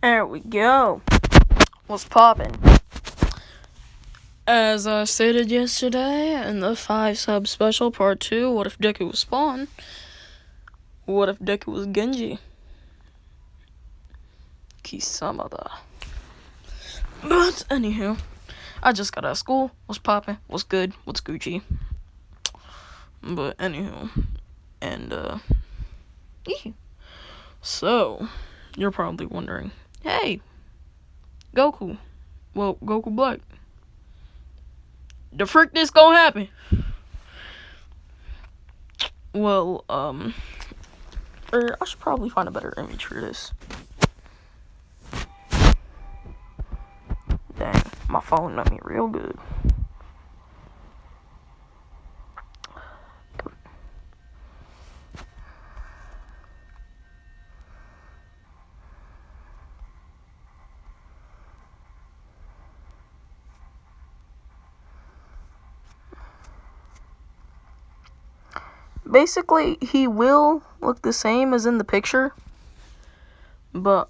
There we go. What's poppin'? As I stated yesterday in the 5-sub special part 2, what if Deku was Spawn? What if Deku was Genji? Kisamada. But anywho, I just got out of school. What's poppin'? What's good? What's Gucci? But anywho, and so you're probably wondering, hey, Goku. Well, Goku Black. The frick this gonna happen? Well, I should probably find a better image for this. Dang, my phone let me real good. Basically, he will look the same as in the picture, but,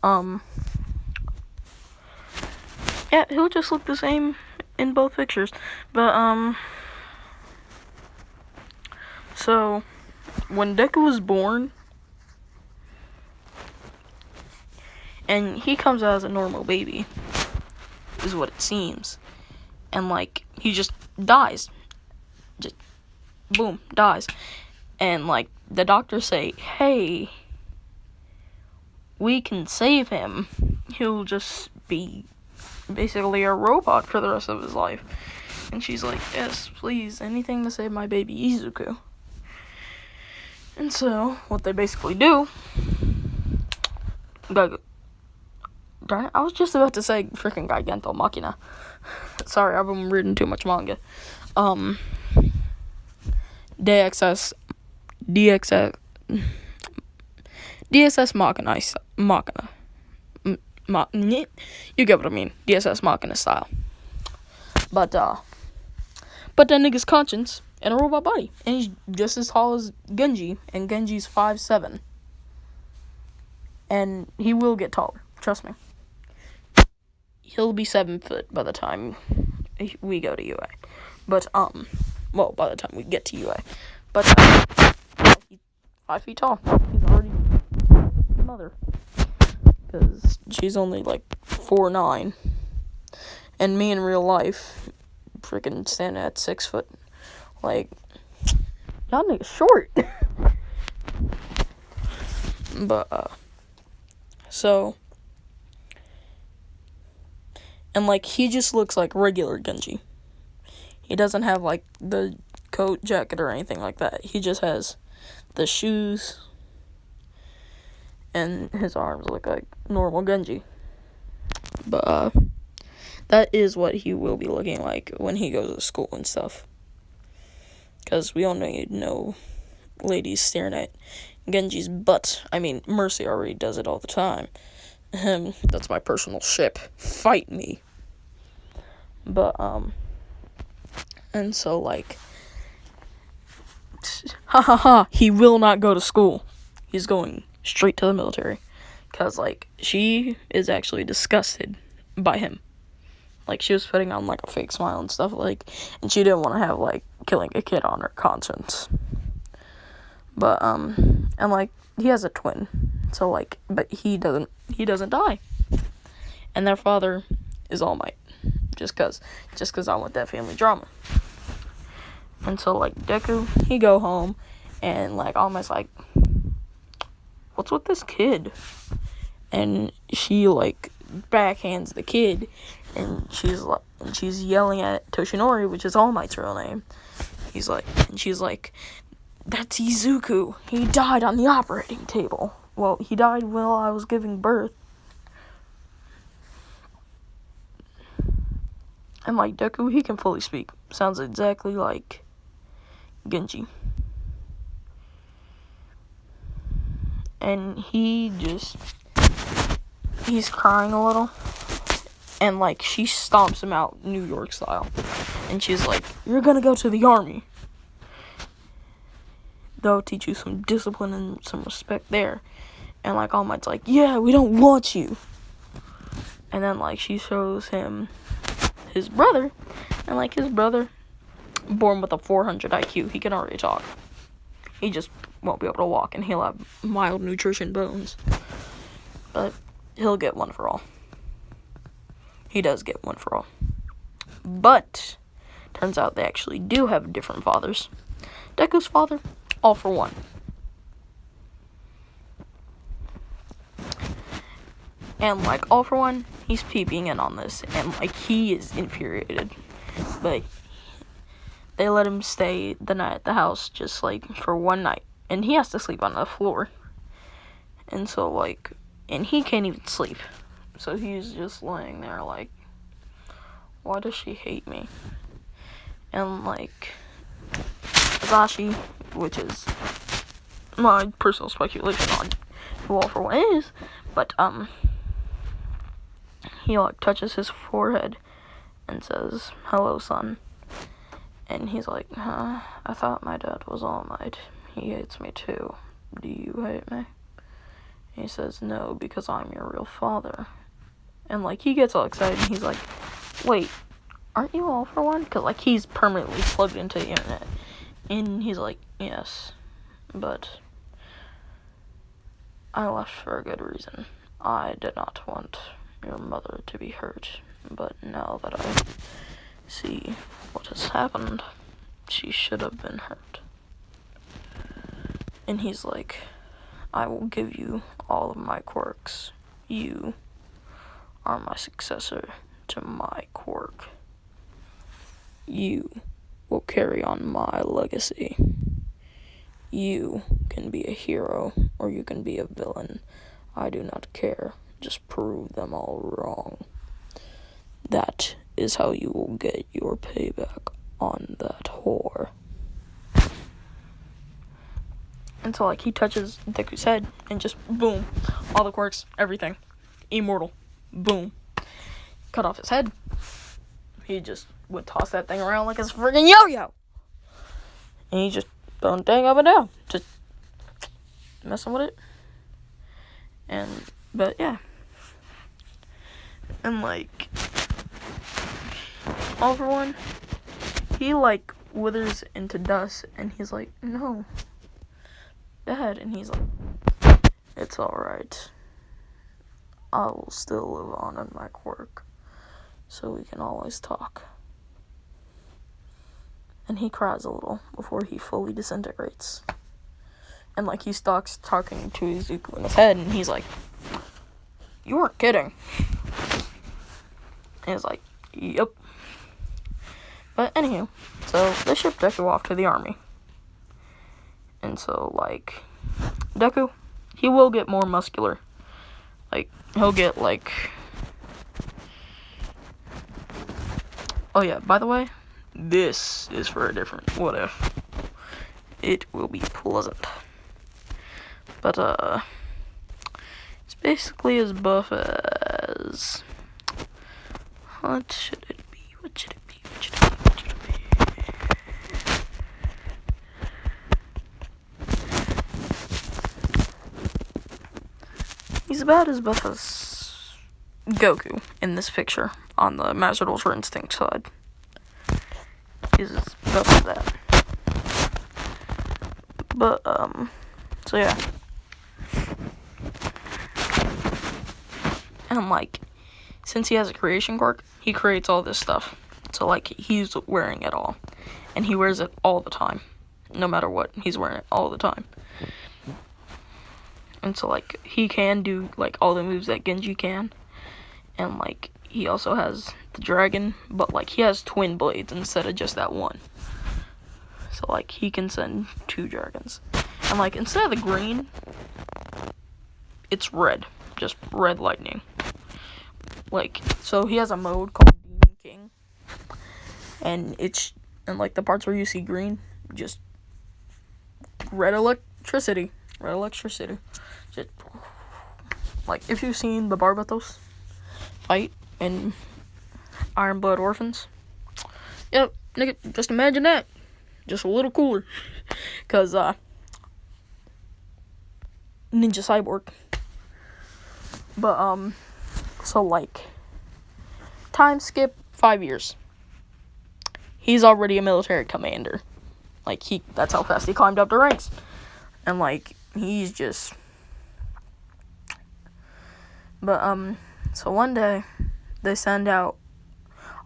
yeah, he'll just look the same in both pictures, but, so, when Deku was born, and he comes out as a normal baby, is what it seems, and, like, he just dies, just, boom, dies. And, like, the doctors say, hey, we can save him. He'll just be basically a robot for the rest of his life. And she's like, yes, please, anything to save my baby Izuku. And so, what they basically do... Darn it, I was just about to say freaking Gigento Machina. Sorry, I've been reading too much manga. DXS Machina. You get what I mean. DSS Machina style. But that nigga's conscience and a robot body. And he's just as tall as Genji. And Genji's 5'7". And he will get taller. Trust me. He'll be 7 foot by the time we go to UA. But, well, by the time we get to UA. But, he's 5 feet tall. He's already a mother. Because she's only, like, 4'9". And me in real life, freaking standing at 6 foot. Like, y'all niggas short. But, so... And, like, he just looks like regular Genji. He doesn't have, like, the coat, jacket, or anything like that. He just has the shoes, and his arms look like normal Genji. But, that is what he will be looking like when he goes to school and stuff. Because we all need no ladies staring at Genji's butt. I mean, Mercy already does it all the time. That's my personal ship. Fight me. But, and so, like, he will not go to school. He's going straight to the military. Because, like, she is actually disgusted by him. Like, she was putting on, like, a fake smile and stuff, like, and she didn't want to have, like, killing a kid on her conscience. But, and, like, he has a twin. So, like, but he doesn't die. And their father is All Might. Just cause I want that family drama. And so, like, Deku, he go home, and, like, All Might's like, what's with this kid? And she, like, backhands the kid, and she's yelling at Toshinori, which is All Might's real name. She's like, that's Izuku. He died on the operating table. Well, he died while I was giving birth. And, like, Deku, he can fully speak. Sounds exactly like Genji. And he's crying a little. And, like, she stomps him out New York style. And she's like, you're gonna go to the army. They'll teach you some discipline and some respect there. And, like, All Might's like, yeah, we don't want you. And then, like, she shows him his brother. And, like, his brother, born with a 400 IQ, he can already talk. He just won't be able to walk, and he'll have mild nutrition bones. But he'll get one for all. He does get one for all. But turns out they actually do have different fathers. Deku's father, all for one. And, like, all for one, he's peeping in on this. And, like, he is infuriated. But they let him stay the night at the house just, like, for one night. And he has to sleep on the floor. And so, like, and he can't even sleep. So he's just laying there, like, why does she hate me? And, like, Azashi, which is my personal speculation on who all for one is, but, he, like, touches his forehead and says, hello, son. And he's like, I thought my dad was All Might. He hates me too. Do you hate me? And he says, no, because I'm your real father. And, like, he gets all excited, and he's like, wait, aren't you all for one? Because, like, he's permanently plugged into the internet. And he's like, yes, but I left for a good reason. I did not want your mother to be hurt, but now that I see what has happened, she should have been hurt. And he's like, I will give you all of my quirks. You are my successor to my quirk. You will carry on my legacy. You can be a hero, or you can be a villain. I do not care. Just prove them all wrong. That is how you will get your payback on that whore. And so, like, he touches Deku's head, and just, boom, all the quirks, everything, immortal, boom, cut off his head. He just would toss that thing around like it's a friggin' yo-yo. And he just throwing thing up and down, just messing with it. But yeah. And, like, all for one, he, like, withers into dust, and he's like, no, Dad. And he's like, it's alright. I will still live on in my quirk, so we can always talk. And he cries a little before he fully disintegrates. And, like, he starts talking to Izuku in his head, and he's like, you weren't kidding. And he's like, yep. But anywho, so they ship Deku off to the army. And so, like, Deku, he will get more muscular. Like, he'll get, like, oh yeah, by the way, this is for a different what if. It will be pleasant. But, it's basically as buff as, what should it be? What should it be? What should it be? What should it be? He's about as buff as Goku in this picture on the Master Ultra Instinct side. He's as buff as that. But, so yeah. And, like, since he has a creation quirk, he creates all this stuff. So, like, he's wearing it all. And he wears it all the time. No matter what, he's wearing it all the time. And so, like, he can do, like, all the moves that Genji can. And, like, he also has the dragon, but, like, he has twin blades instead of just that one. So, like, he can send 2 dragons. And, like, instead of the green, it's red. Just red lightning. Like, so he has a mode called Demon King. And like, the parts where you see green, just red electricity. Red electricity. Just, like, if you've seen the Barbatos fight in Iron Blood Orphans, yep, nigga, just imagine that. Just a little cooler. Because, Ninja Cyborg. But, so, like, time skip 5 years. He's already a military commander. Like, that's how fast he climbed up the ranks. And, like, he's just... But, so one day, they send out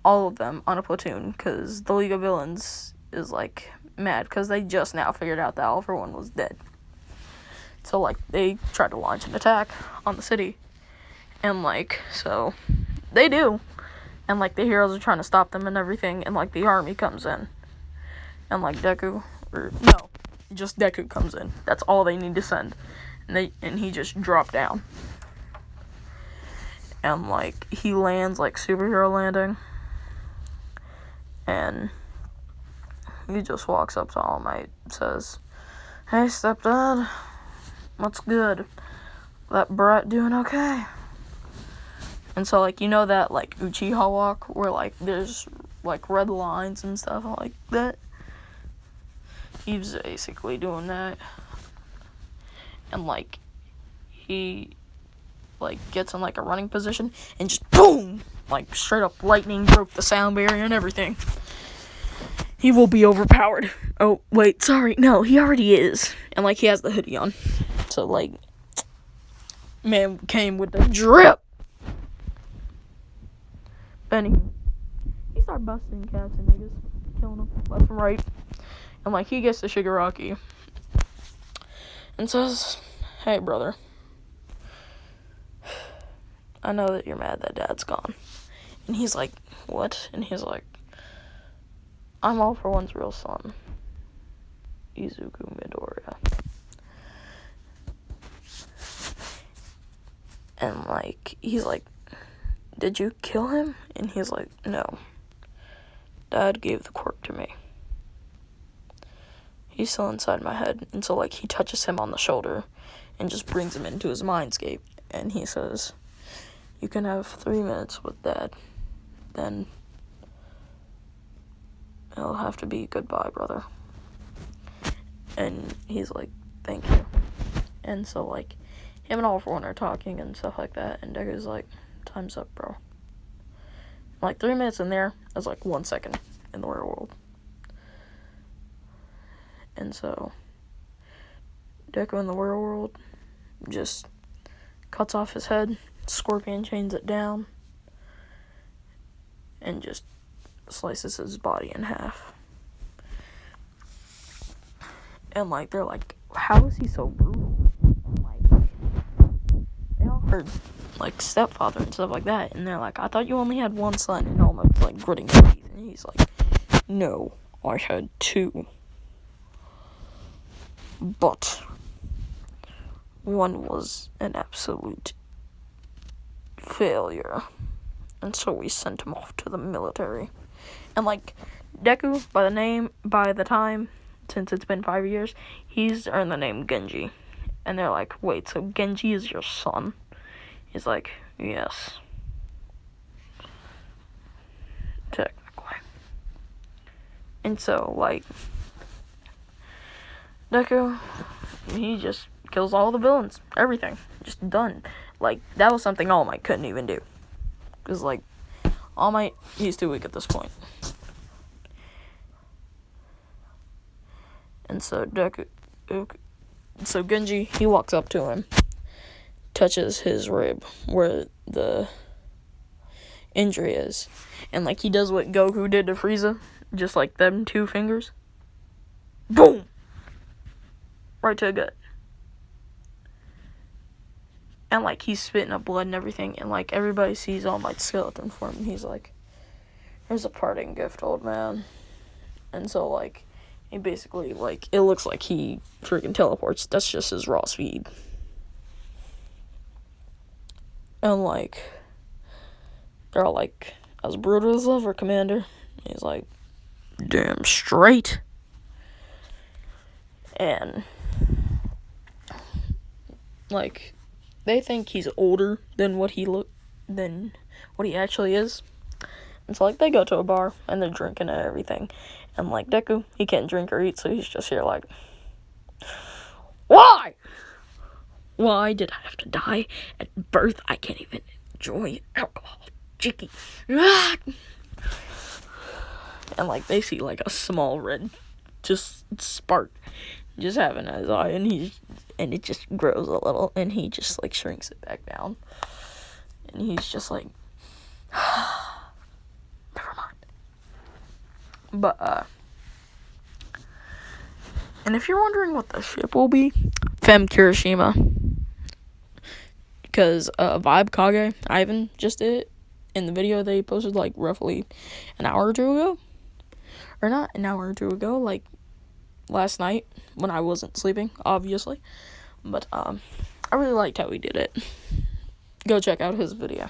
all of them on a platoon, because the League of Villains is, like, mad, because they just now figured out that All For One was dead. So, like, they tried to launch an attack on the city. And, like, so, they do. And, like, the heroes are trying to stop them and everything, and, like, the army comes in. And, like, Deku, or, no, just Deku comes in. That's all they need to send. And he just dropped down. And, like, he lands, like, superhero landing. And he just walks up to All Might and says, "Hey, stepdad, what's good? That brat doing okay?" And so, like, you know that, like, Uchiha walk where, like, there's, like, red lines and stuff like that? He's basically doing that. And, like, he, like, gets in, like, a running position and just boom! Like, straight up lightning broke the sound barrier and everything. He will be overpowered. Oh, wait, sorry. No, he already is. And, like, he has the hoodie on. So, like, man came with the drip. Benny, he started busting caps and niggas, killing them left and right. And, like, he gets to Shigaraki and says, "Hey, brother, I know that you're mad that Dad's gone." And he's like, "What?" And he's like, "I'm All For One's real son, Izuku Midoriya." And, like, he's like, "Did you kill him?" And he's like, "No. Dad gave the quirk to me. He's still inside my head." And so, like, he touches him on the shoulder and just brings him into his mindscape. And he says, "You can have 3 minutes with Dad. Then it'll have to be goodbye, brother." And he's like, "Thank you." And so, like, him and All For One are talking and stuff like that. And Deku's like, "Time's up, bro." Like, 3 minutes in there is like 1 second in the real world. And so, Deku in the real world just cuts off his head, scorpion chains it down, and just slices his body in half. And, like, they're like, "How is he so brutal?" Like, they all heard, like, stepfather and stuff like that, and they're like, "I thought you only had one son," and almost, like, gritting his teeth, and he's like, "No, I had 2. But one was an absolute failure, and so we sent him off to the military." And, like, Deku, by the time, since it's been 5 years, he's earned the name Genji. And they're like, "Wait, so Genji is your son?" He's like, "Yes. Technically." And so, like, Deku, he just kills all the villains. Everything. Just done. Like, that was something All Might couldn't even do. Because, like, All Might, he's too weak at this point. And so Genji, he walks up to him, touches his rib where the injury is. And, like, he does what Goku did to Frieza, just like them 2 fingers. Boom! Right to the gut. And, like, he's spitting up blood and everything, and, like, everybody sees All Might's skeleton form, and he's like, "Here's a parting gift, old man." And so, like, he basically, like, it looks like he freaking teleports. That's just his raw speed. And, like, they're all like, "As brutal as ever, Commander." And he's like, "Damn straight." And, like, they think he's older than what he actually is. And so, like, they go to a bar, and they're drinking and everything. And, like, Deku, he can't drink or eat, so he's just here like, "Why? Why did I have to die at birth? I can't even enjoy alcohol." Chicky. And like they see like a small red just spark just having his eye, and it just grows a little, and he just like shrinks it back down, and he's just like, never mind. But and if you're wondering what the ship will be, Fem Kirishima, because Vibe Kage Ivan just did it in the video they posted like roughly an hour or two ago, or not an hour or two ago, like last night when I wasn't sleeping, obviously. But I really liked how he did it. Go check out his video.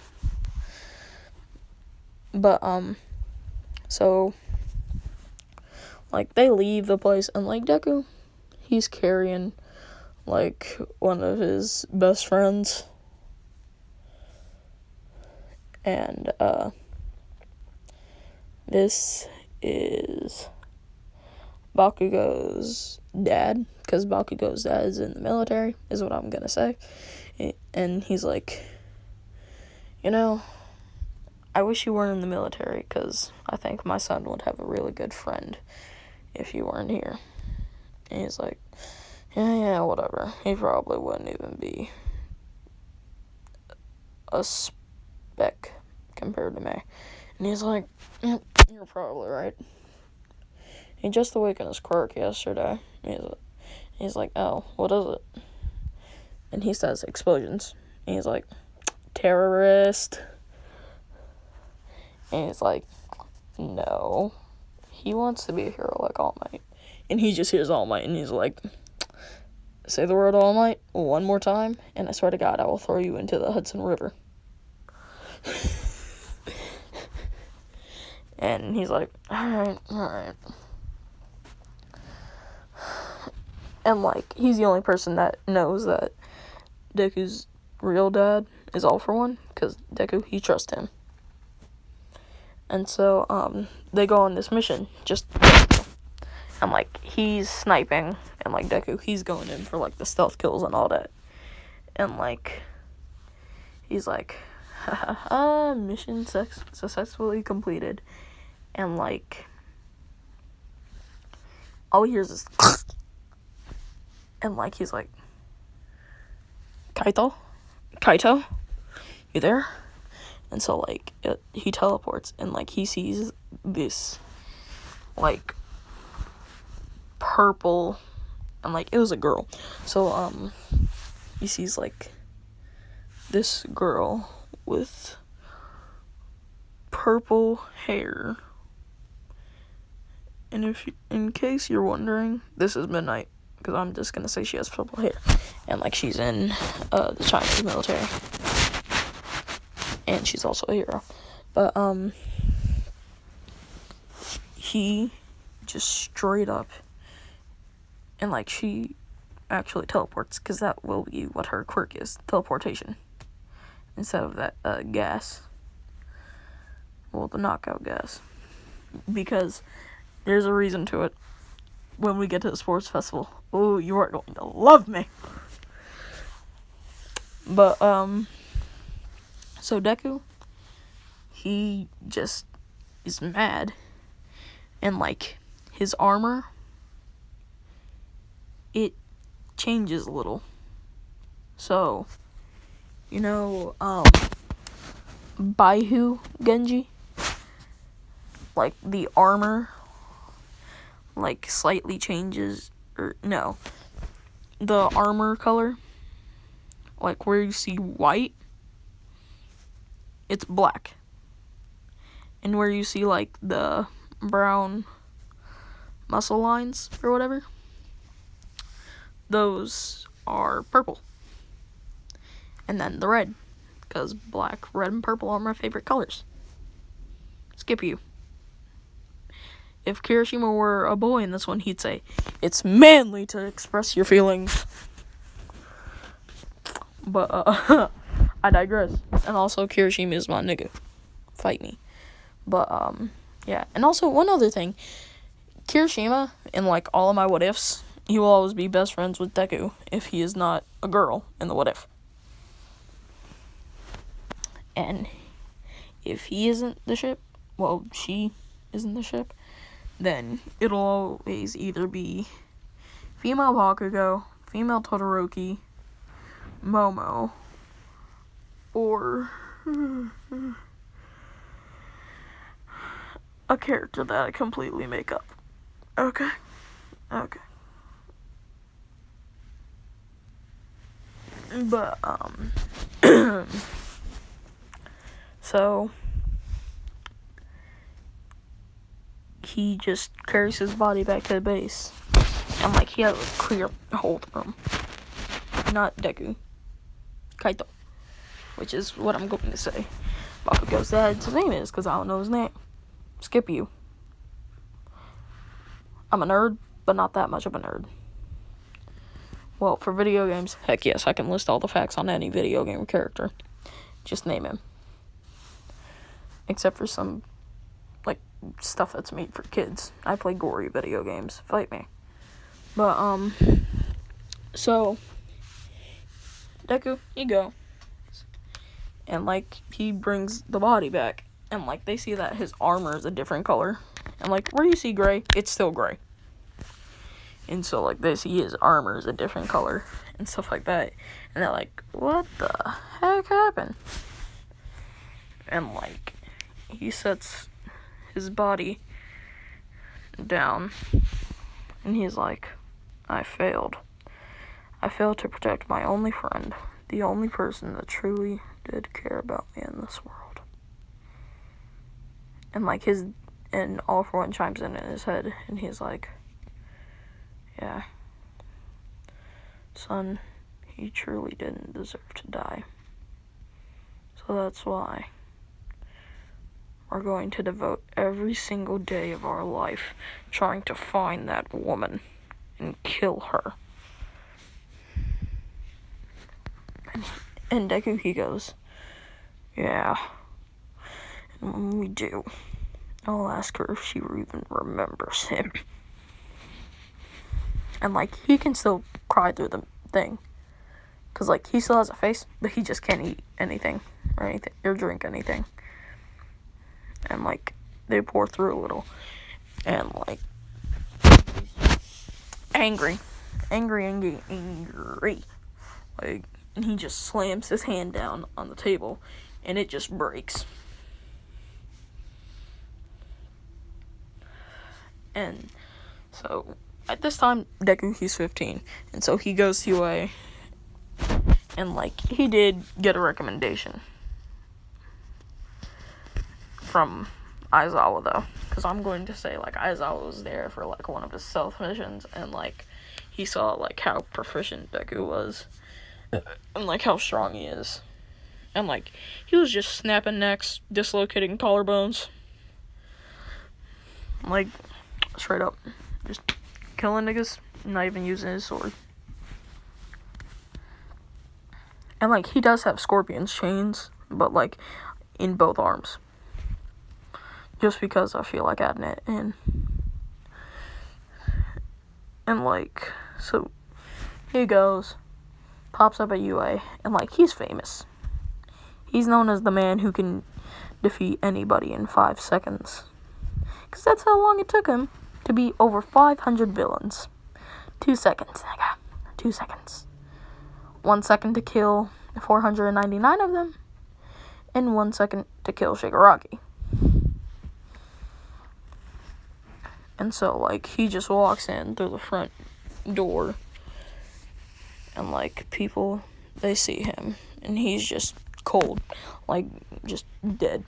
But so like they leave the place, and like Deku, he's carrying like one of his best friends, and this is Bakugo's dad, because Bakugo's dad is in the military, is what I'm gonna say. And he's like, you know, I wish you weren't in the military, because I think my son would have a really good friend if you weren't here. And he's like, yeah, whatever. He probably wouldn't even be a speck compared to me. And he's like, yeah, you're probably right. He just awakened his Quirk yesterday. He's like, oh, what is it? And he says explosions. And he's like, terrorist. And he's like, no. He wants to be a hero like All Might. And he just hears All Might, and he's like, say the word All Might one more time, and I swear to God, I will throw you into the Hudson River. And he's like, alright. And like, he's the only person that knows that Deku's real dad is All For One, because Deku, he trusts him. And so, they go on this mission, and like, he's sniping, and like, Deku, he's going in for like the stealth kills and all that. And like, he's like, mission successfully completed. And like, all he hears is, and like, he's like, Kaito, you there? And so like, he teleports, and like, he sees this like purple, and like, it was a girl. So he sees like this girl with purple hair. And in case you're wondering, this is Midnight, because I'm just gonna say she has purple hair, and like, she's in the Chinese military, and she's also a hero. But he just straight up, and like, she actually teleports, because that will be what her quirk is, teleportation, instead of that gas, well, the knockout gas, because there's a reason to it. When we get to the sports festival, oh, you are going to love me. But so Deku, he just is mad, and like, his armor, it changes a little. So, you know, Baihu Genji, like, the armor like slightly changes, or no, the armor color, like where you see white, it's black, and where you see like the brown muscle lines or whatever, those are purple. And then the red, because black, red, and purple are my favorite colors. Skip you. If Kirishima were a boy in this one, he'd say, it's manly to express your feelings. But, I digress. And also, Kirishima is my nigga. Fight me. But, yeah. And also, one other thing. Kirishima, in, like, all of my what-ifs, he will always be best friends with Deku if he is not a girl in the what-if. And if he isn't the ship, well, she isn't the ship, then it'll always either be female Bakugo, female Todoroki, Momo, or a character that I completely make up. Okay. But, so, he just carries his body back to the base, and, like, he has a clear hold of him. Not Deku. Kaito. Which is what I'm going to say. Bakugo's dad's name is, because I don't know his name. Skip you. I'm a nerd, but not that much of a nerd. Well, for video games, heck yes, I can list all the facts on any video game character. Just name him. Except for some, like, stuff that's made for kids. I play gory video games. Fight me. But, so, Deku, you go. And, like, he brings the body back. And, like, they see that his armor is a different color. And, like, where you see gray, it's still gray. And so, like, they see his armor is a different color. And stuff like that. And they're like, what the heck happened? And, like, he sets his body down. And he's like, I failed. I failed to protect my only friend. The only person that truly did care about me in this world. And, like, and All For One chimes in his head, and he's like, yeah, son, he truly didn't deserve to die. So that's why we're going to devote every single day of our life trying to find that woman and kill her. And Deku, he goes, yeah, and when we do, I'll ask her if she even remembers him. And, like, he can still cry through the thing. Because, like, he still has a face, but he just can't eat anything or drink anything. And, like, they pour through a little. And, like, angry. Like, and he just slams his hand down on the table, and it just breaks. And so, at this time, Deku, he's 15, and so he goes to UA, and, like, he did get a recommendation from Aizawa, though, because I'm going to say, like, Aizawa was there for, like, one of his stealth missions, and, like, he saw, like, how proficient Deku was, and, like, how strong he is, and, like, he was just snapping necks, dislocating collarbones, like, straight up, just killing niggas, not even using his sword. And, like, he does have Scorpion's chains, but, like, in both arms. Just because I feel like adding it in. And, like, so, he goes, pops up at UA, and, like, he's famous. He's known as the man who can defeat anybody in 5 seconds. Because that's how long it took him to beat over 500 villains. 2 seconds, nigga. 2 seconds. 1 second to kill 499 of them, and 1 second to kill Shigaraki. And so, like, he just walks in through the front door, and, like, people, they see him, and he's just cold, like, just dead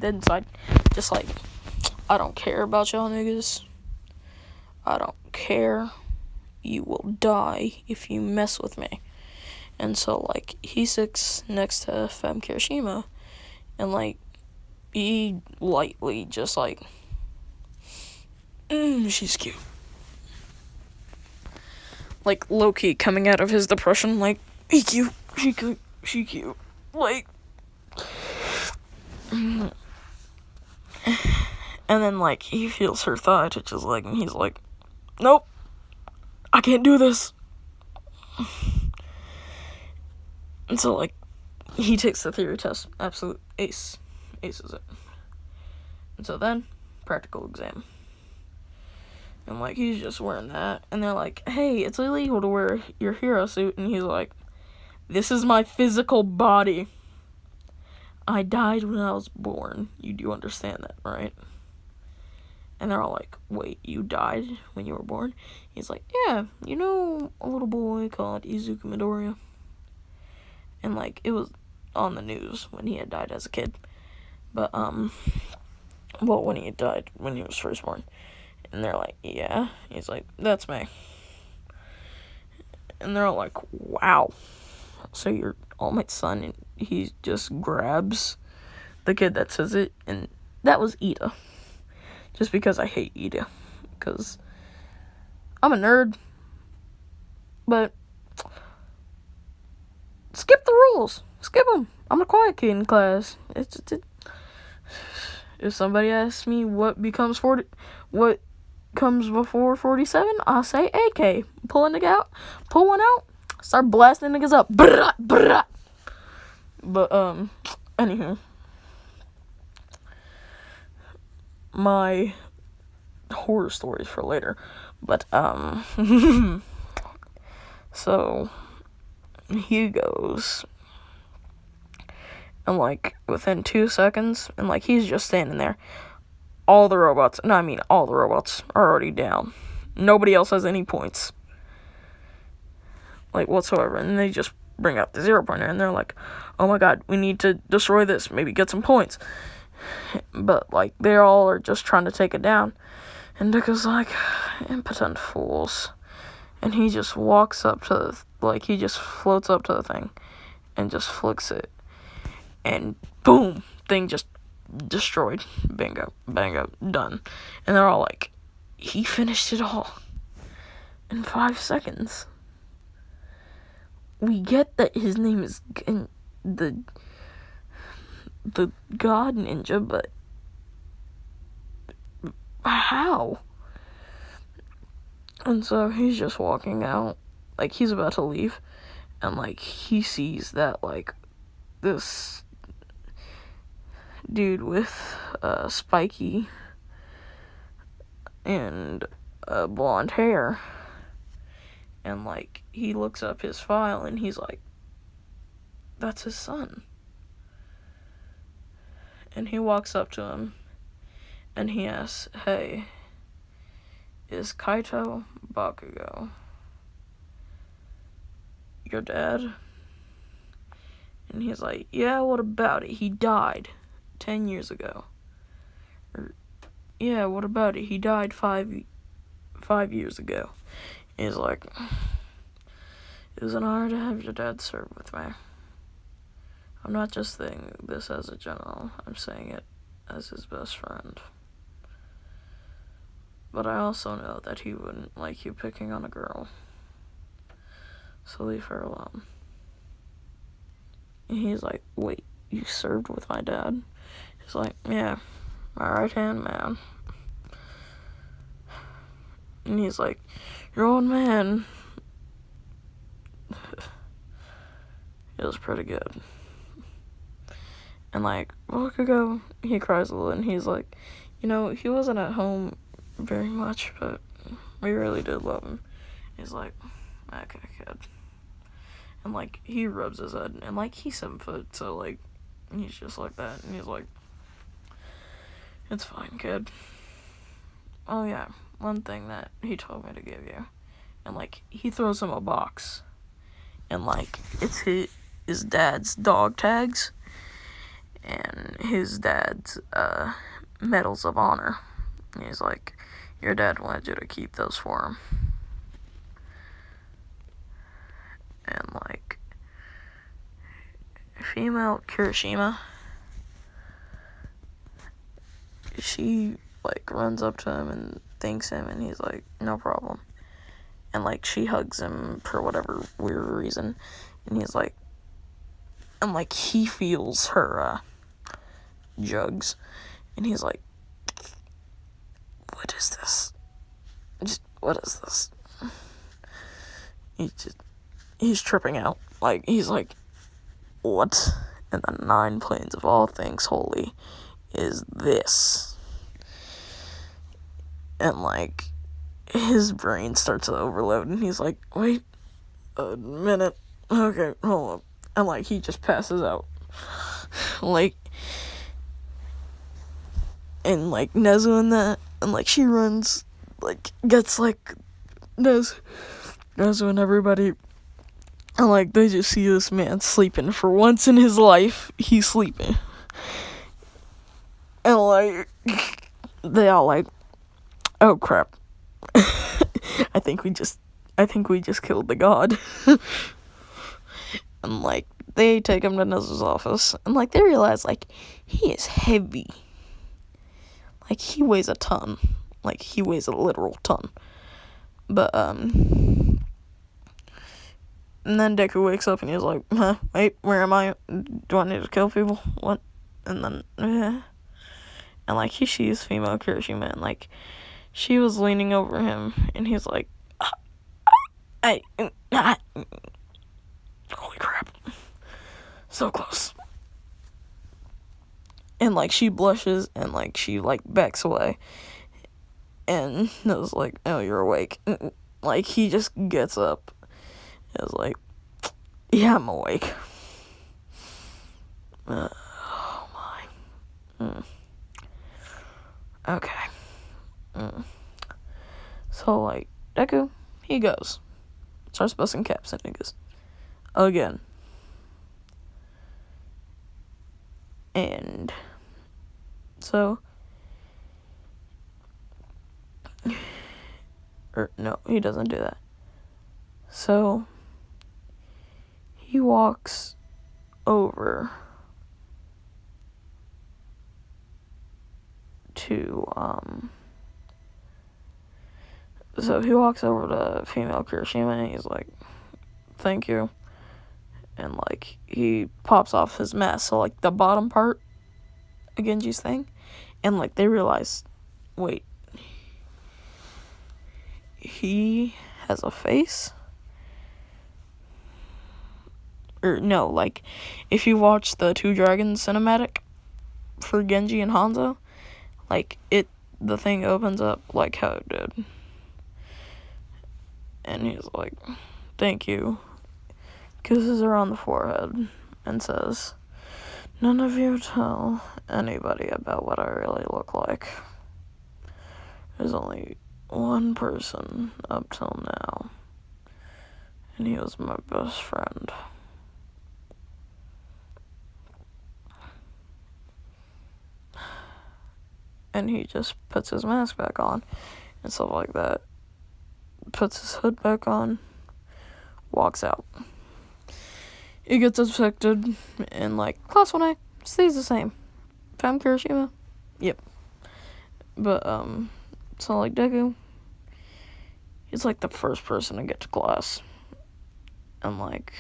inside, just like, I don't care about y'all niggas. I don't care. You will die if you mess with me. And so, like, he sits next to Femme Kirishima, and, like, he lightly just, like, she's cute. Like, low-key coming out of his depression, like, she cute, like, and then, like, he feels her thigh touches, like, and he's like, nope, I can't do this. And so, like, he takes the theory test, absolute ace, aces it. And so then, practical exam. And, like, he's just wearing that. And they're like, hey, it's illegal to wear your hero suit. And he's like, this is my physical body. I died when I was born. You do understand that, right? And they're all like, wait, you died when you were born? He's like, yeah, you know a little boy called Izuku Midoriya? And, like, it was on the news when he had died as a kid. But, well, when he had died, when he was first born. And they're like, yeah. He's like, that's me. And they're all like, wow. So you're All Might's son? And he just grabs the kid that says it. And that was Ida. Just because I hate Ida. Because I'm a nerd. But skip the rules. Skip them. I'm a quiet kid in class. If somebody asks me what comes before 47, I'll say AK. Pull one out, start blasting niggas up. Brrrah, brrrah. But, anywho. My horror stories for later. But, so, he goes, and, like, within 2 seconds, and, like, he's just standing there. All the robots are already down. Nobody else has any points. Like, whatsoever. And they just bring up the 0 pointer, and they're like, oh my god, we need to destroy this, maybe get some points. But, like, they all are just trying to take it down. And Deku's like, impotent fools. And he just walks up to, he just floats up to the thing, and just flicks it. And boom, thing just destroyed. Bingo, bango, done. And they're all like, he finished it all in 5 seconds. We get that his name is the God Ninja, but how? And so he's just walking out, like, he's about to leave, and, like, he sees that, like, this dude with spiky and blonde hair, and, like, he looks up his file and he's like, that's his son. And he walks up to him and he asks, hey, is Kaito Bakugo your dad? And he's like, yeah, what about it? He died 10 years ago. Yeah, what about it? He died 5 years ago. He's like, it was an honor to have your dad serve with me. I'm not just saying this as a general. I'm saying it as his best friend. But I also know that he wouldn't like you picking on a girl. So leave her alone. And he's like, wait, you served with my dad? He's like, yeah, my right-hand man. And he's like, your old man. It was pretty good. And, like, Bakugo, he cries a little, and he's like, you know, he wasn't at home very much, but we really did love him. He's like, okay, kid. And, like, he rubs his head, and, like, he's 7 foot, so, like, he's just like that, and he's like, it's fine, kid. Oh, yeah, one thing that he told me to give you. And, like, he throws him a box, and, like, it's his dad's dog tags, and his dad's, medals of honor. And he's like, your dad wanted you to keep those for him. And, like, female Kirishima, she, like, runs up to him and thanks him, and he's like, no problem. And, like, she hugs him for whatever weird reason, and he's like, and, like, he feels her, jugs, and he's like, what is this? What is this? He's tripping out. Like, he's like, what? and the 9 planes of all things holy is this. And, like, his brain starts to overload, and he's like, wait a minute. Okay, hold up. And, like, he just passes out. Like, and, like, Nezu and that, and, like, she runs, like, gets, like, Nezu and everybody, and, like, they just see this man sleeping. For once in his life, he's sleeping. And, like, they all, like, oh, crap. I think we just killed the god. And, like, they take him to Nezu's office, and, like, they realize, like, he is heavy. Like, he weighs a ton. Like, he weighs a literal ton. But, and then Deku wakes up, and he's like, huh, wait, where am I? Do I need to kill people? What? And then, and, like, he sees female Kirishima, and, like, she was leaning over him, and he's like, holy crap. So close. And, like, she blushes, and, like, she, like, backs away. And it was like, oh, you're awake. Like, he just gets up. It was like, yeah, I'm awake. Oh, my. Okay. So, like, Deku, he goes. Starts busting caps and niggas. Again. And so, no, he doesn't do that. So, he walks over to, so he walks over to female Kirishima, and he's like, thank you. And, like, he pops off his mask, so, like, the bottom part of Genji's thing, and, like, they realize, wait, he has a face? Or, no, like, if you watch the Two Dragons cinematic for Genji and Hanzo, like, the thing opens up like how it did. And he's like, thank you. Kisses her on the forehead and says, none of you tell anybody about what I really look like. There's only one person up till now, and he was my best friend. And he just puts his mask back on and stuff like that. Puts his hood back on, walks out. He gets infected, and, like, class 1A stays the same. Fam Kirishima? Yep. But, so, like, Deku, he's, like, the first person to get to class. And, like,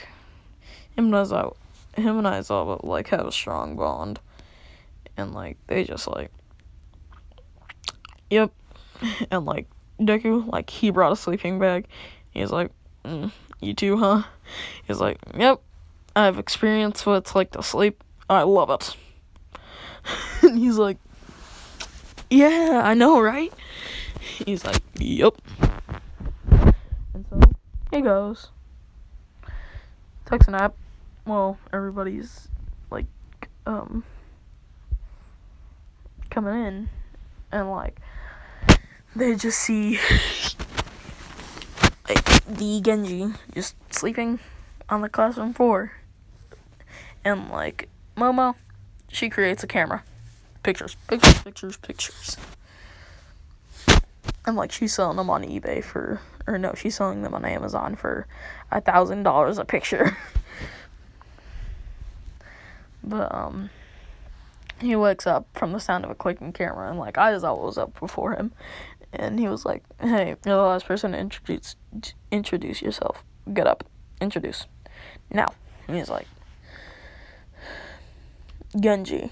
him and Aizawa, like, have a strong bond. And, like, they just, like, yep. And, like, Deku, like, he brought a sleeping bag. He's like, you too, huh? He's like, yep. I've experienced what it's like to sleep. I love it. And he's like, yeah, I know, right? He's like, yep. And so, he goes. Takes a nap. Well, everybody's, like, coming in. And, like, they just see, like, the Genji just sleeping on the classroom floor. And, like, Momo, she creates a camera. Pictures. And, like, she's selling them on eBay she's selling them on Amazon for $1,000 a picture. But, he wakes up from the sound of a clicking camera, and, like, Aizawa was up before him. And he was like, hey, you're the last person to introduce yourself. Get up. Introduce. Now. And he's like, Genji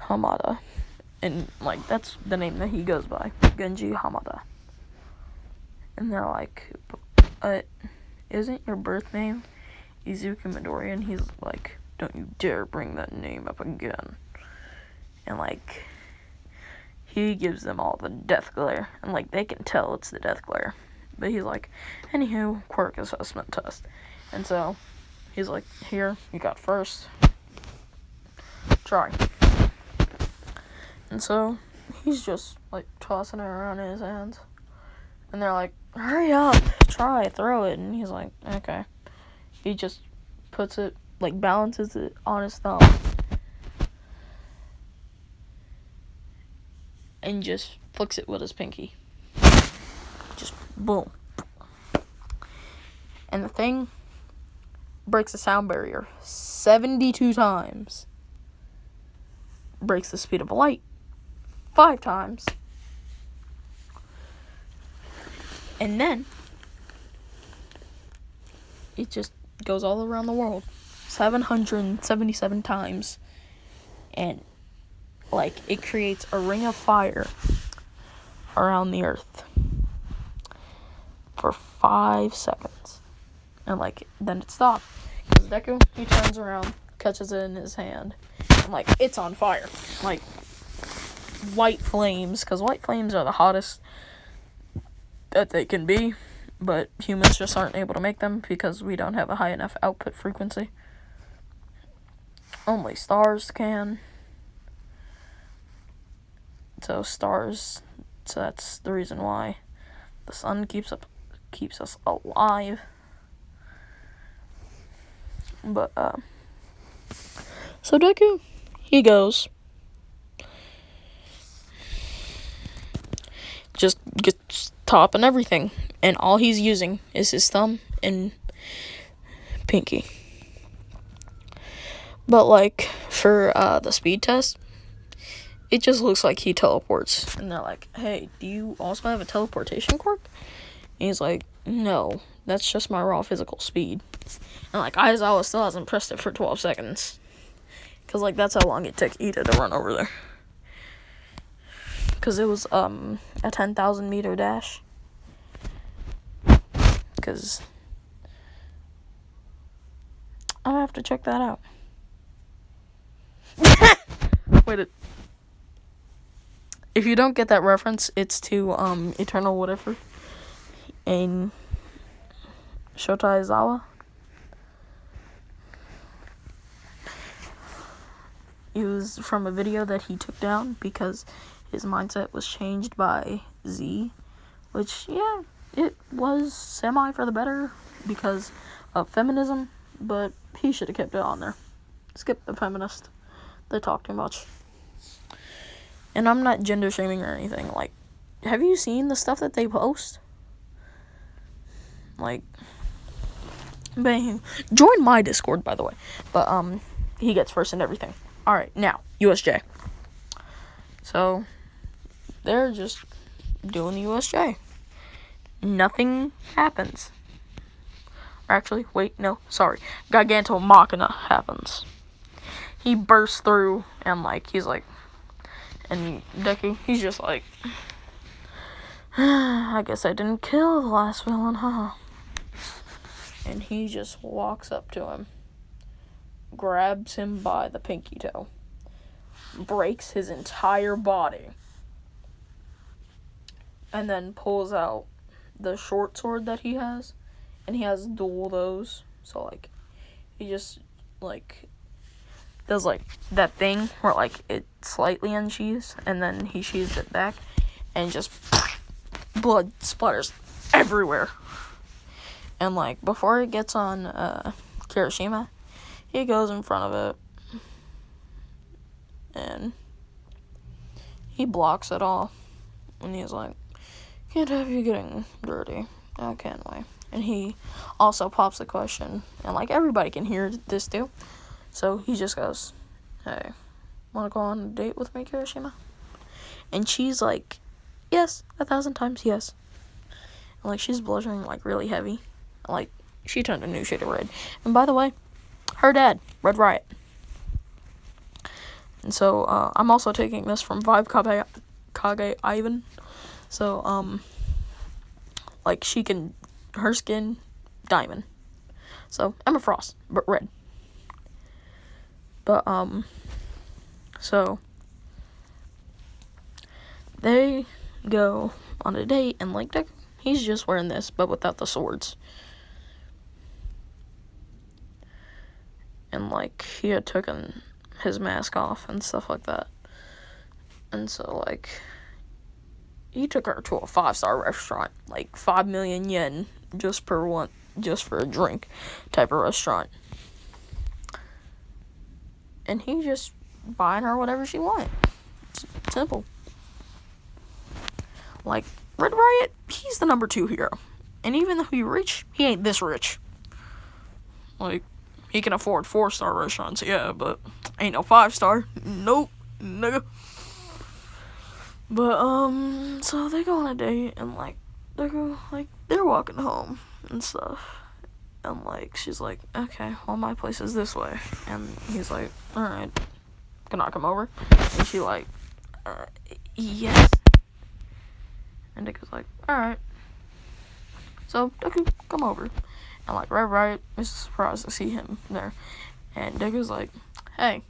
Hamada. And, like, that's the name that he goes by. Genji Hamada. And they're like, isn't your birth name Izuku Midoriya, and he's like, don't you dare bring that name up again. And like, he gives them all the death glare, and like, they can tell it's the death glare. But he's like, anywho, Quirk assessment test. And so, he's like, here, you got first. Try. And so, he's just like tossing it around in his hands. And they're like, hurry up, try, throw it. And he's like, okay. He just puts it, like, balances it on his thumb. And just flicks it with his pinky. Just boom. And the thing breaks the sound barrier 72 times. Breaks the speed of light 5 times. And then it just goes all around the world 777 times. And like, it creates a ring of fire around the earth for 5 seconds. And like, then it stops. Because Deku, he turns around, catches it in his hand, and like, it's on fire. Like, white flames, because white flames are the hottest that they can be, but humans just aren't able to make them because we don't have a high enough output frequency. Only stars can. So that's the reason why the sun keeps us alive. But so Deku, he goes, just gets top and everything, and all he's using is his thumb and pinky. But like, for the speed test, it just looks like he teleports. And they're like, hey, do you also have a teleportation quirk? And he's like, no, that's just my raw physical speed. And like, Aizawa still hasn't pressed it for 12 seconds. Because like, that's how long it took Ida to run over there. Because it was a 10,000 meter dash. Because I'll have to check that out. Wait, if you don't get that reference, it's to Eternal Whatever and Shota Aizawa. It was from a video that he took down because his mindset was changed by Z, which, yeah, it was semi for the better because of feminism, but he should have kept it on there. Skip the feminist. They talk too much. And I'm not gender shaming or anything. Like, have you seen the stuff that they post? Like, join my Discord, by the way. But he gets first in everything. Alright, now, USJ. So, they're just doing the USJ. Nothing happens. Or actually, wait, no, sorry. Giganto Machina happens. He bursts through, and like, he's like, and Deku, he's just like, I guess I didn't kill the last villain, huh? And he just walks up to him, grabs him by the pinky toe, breaks his entire body, and then pulls out the short sword that he has, and he has dual those, so like, he just, like, does like that thing where like it slightly unsheathes and then he sheathes it back and just blood splatters everywhere. And like, before it gets on Kirishima, he goes in front of it and he blocks it all, and he's like, can't have you getting dirty, how can we? And he also pops the question, and like, everybody can hear this too. So he just goes, hey, wanna go on a date with me, Kirishima? And she's like, yes, 1,000 times yes. And like, she's blushing like really heavy. Like, she turned a new shade of red. And by the way, her dad, Red Riot. And so, I'm also taking this from Vibe Kage Ivan. So, like, her skin, diamond. So, Emma Frost, but red. But, so, they go on a date, and, like, he's just wearing this, but without the swords. And, like, he had taken his mask off and stuff like that. And so, like, he took her to a 5-star restaurant, like 5 million yen just for a drink type of restaurant. And he just buying her whatever she wanted. Simple. Like, Red Riot, he's the number 2 hero. And even though he's rich, he ain't this rich. Like, he can afford 4-star restaurants, yeah, but ain't no 5-star. Nope, nigga. But, so they go on a date, and, like, they're walking home and stuff. And, like, she's like, okay, well, my place is this way. And he's like, alright, can I come over? And she like, yes. And Deku's like, alright. So, Deku, come over. And, like, Red Riot is surprised to see him there. And Deku's like, hey,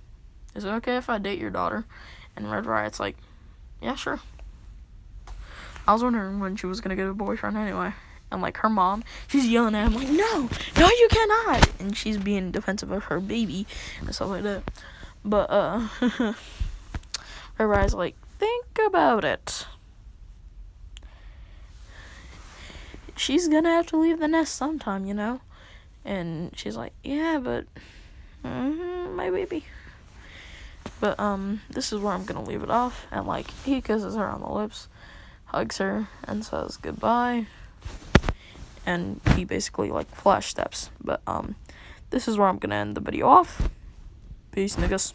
is it okay if I date your daughter? And Red Riot's like, yeah, sure. I was wondering when she was gonna get a boyfriend anyway. And, like, her mom, she's yelling at him, like, no, you cannot. And she's being defensive of her baby and stuff like that. But, Red Riot's like, think about it. She's gonna have to leave the nest sometime, you know? And she's like, yeah, but, my baby. But, this is where I'm gonna leave it off. And, like, he kisses her on the lips, hugs her, and says goodbye. And he basically, like, flash steps. But, this is where I'm gonna end the video off. Peace, niggas.